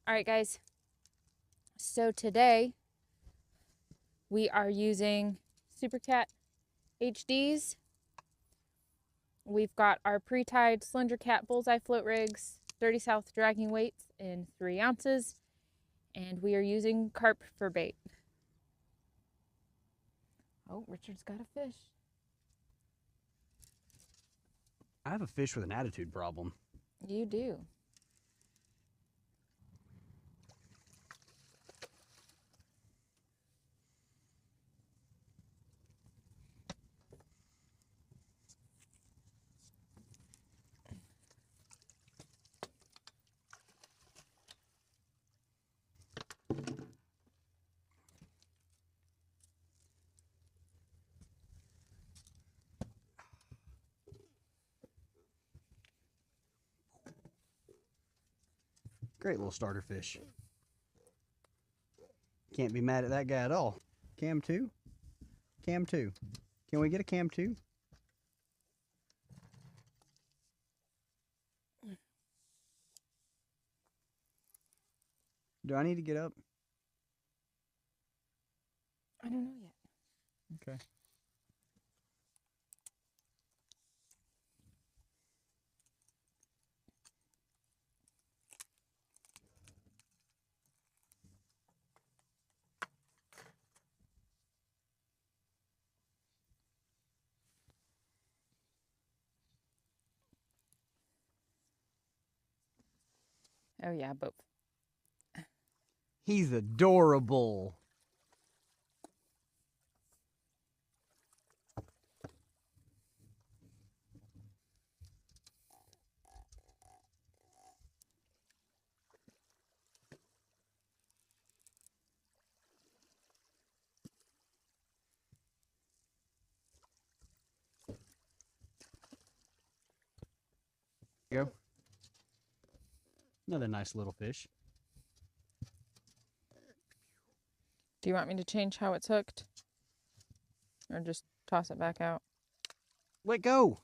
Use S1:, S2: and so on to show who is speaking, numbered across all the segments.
S1: All right, guys. So today we are using SeaArk HDs. We've got our pre-tied Slunger Cat Bullseye float rigs, 30 South dragging weights in 3 ounces, and we are using carp for bait. Oh, Richard's got a fish.
S2: I have a fish with an attitude problem.
S1: You do.
S2: Great little starter fish. Can't be mad at that guy at all. Cam 2? Cam 2. Can we get a Cam 2? Do I need to get up?
S1: I don't know yet.
S2: Okay.
S1: Oh yeah, both.
S2: He's adorable. Go. Another nice little fish.
S1: Do you want me to change how it's hooked? Or just toss it back out?
S2: Let go.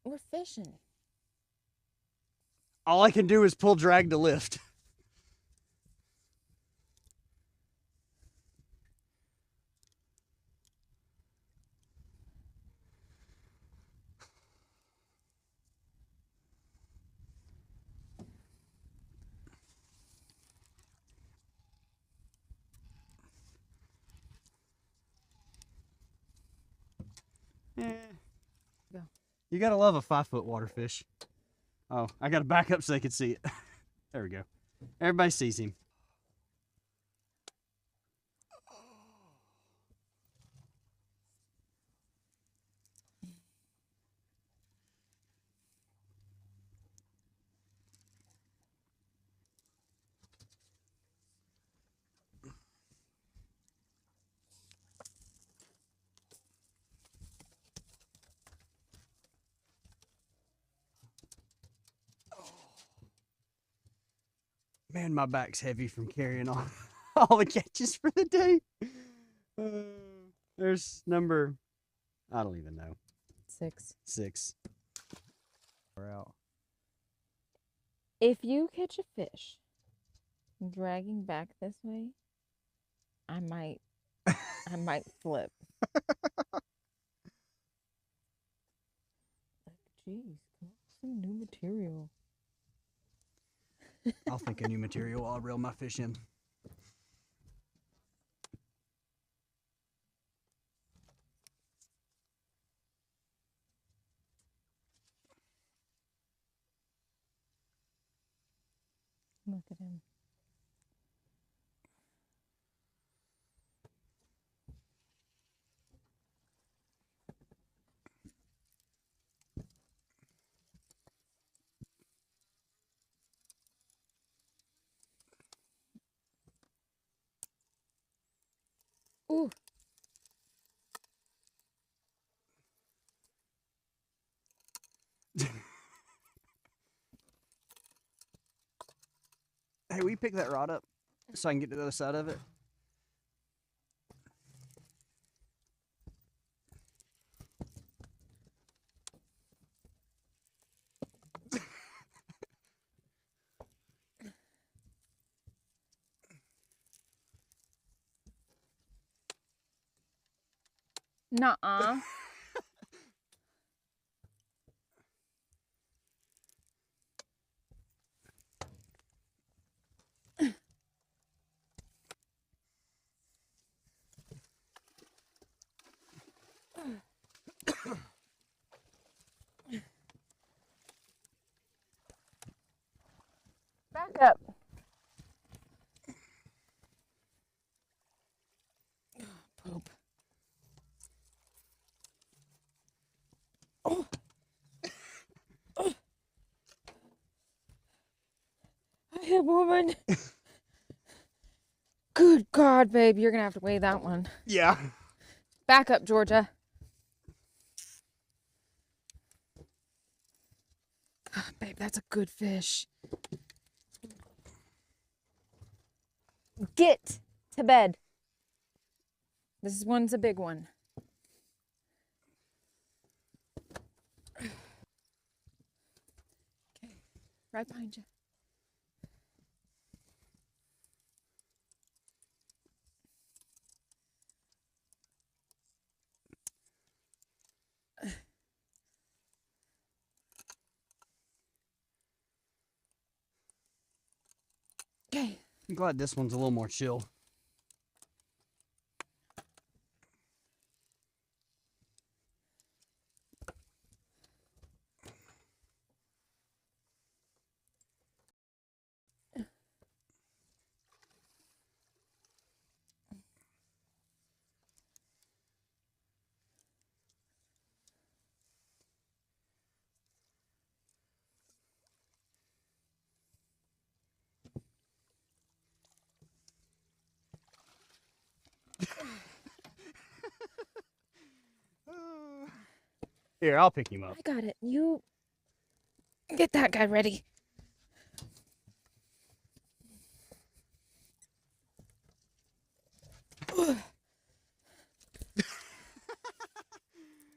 S1: We're fishing.
S2: All I can do is pull drag to lift.
S1: Go.
S2: You gotta love a 5-foot waterfish. Oh, I gotta back up so they can see it. There we go. Everybody sees him. Man, my back's heavy from carrying on all the catches for the day. There's number, I don't even know.
S1: 6.
S2: 6. We're out.
S1: If you catch a fish dragging back this way, I might flip. Like, geez, come up with some new material.
S2: I'll think of new material while I reel my fish in.
S1: Look at him. Ooh.
S2: Hey, will you pick that rod up so I can get to the other side of it?
S1: Nuh-uh. Back up. Poop. Oh. Oh. I hit woman. Good God, babe. You're going to have to weigh that one.
S2: Yeah.
S1: Back up, Georgia. Oh, babe, that's a good fish. Get to bed. This one's a big one. Okay, right behind you. Okay.
S2: I'm glad this one's a little more chill. Here, I'll pick him up.
S1: I got it. You get that guy ready.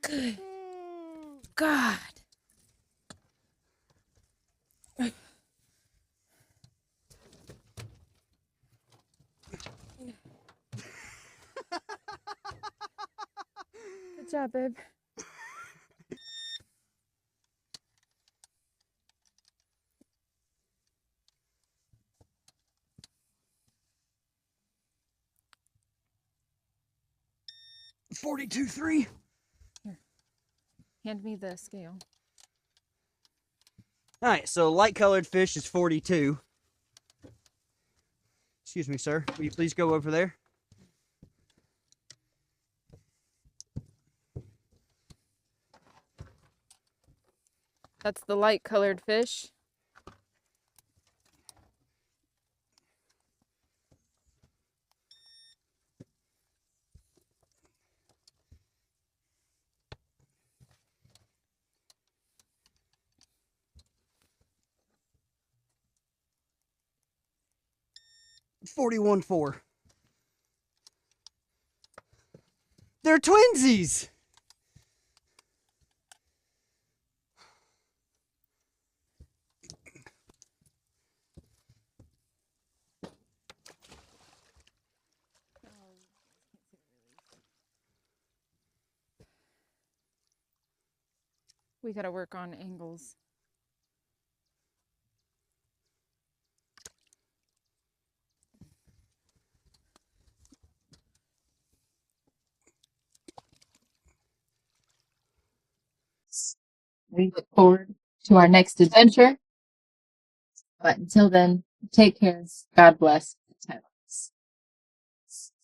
S1: Good God. Good job, babe.
S2: $42.3.
S1: Here. Hand me the scale.
S2: All right, so light colored fish is 42. Excuse me, sir. Will you please go over there?
S1: That's the light colored fish.
S2: $41.4. They're twinsies.
S1: We gotta work on angles.
S3: We look forward to our next adventure. But until then, take care. God bless.